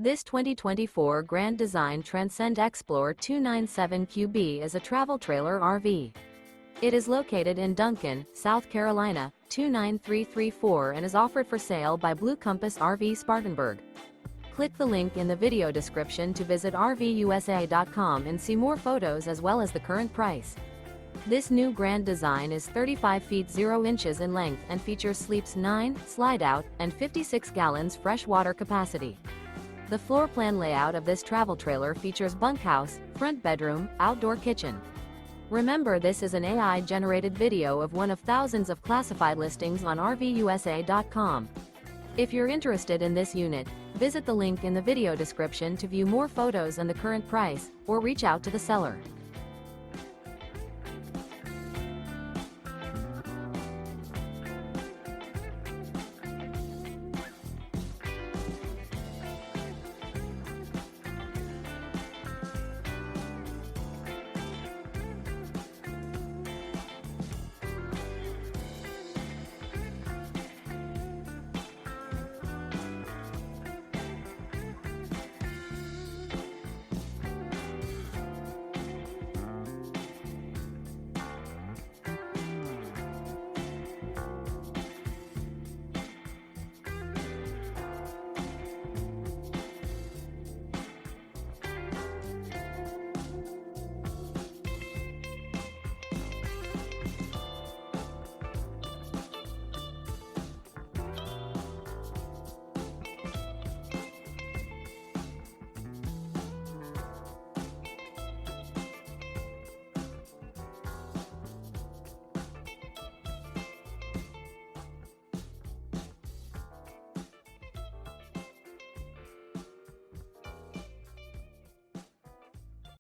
This 2024 Grand Design Transcend Xplor 297QB is a travel trailer RV. It is located in Duncan, South Carolina, 29334 and is offered for sale by Blue Compass RV Spartanburg. Click the link in the video description to visit RVUSA.com and see more photos as well as the current price. This new Grand Design is 35 feet 0 inches in length and features sleeps 9, Slideout, and 56 gallons fresh water capacity. The floor plan layout of this travel trailer features bunkhouse, front bedroom, outdoor kitchen. Remember, this is an AI-generated video of one of thousands of classified listings on RVUSA.com. If you're interested in this unit, visit the link in the video description to view more photos and the current price, or reach out to the seller.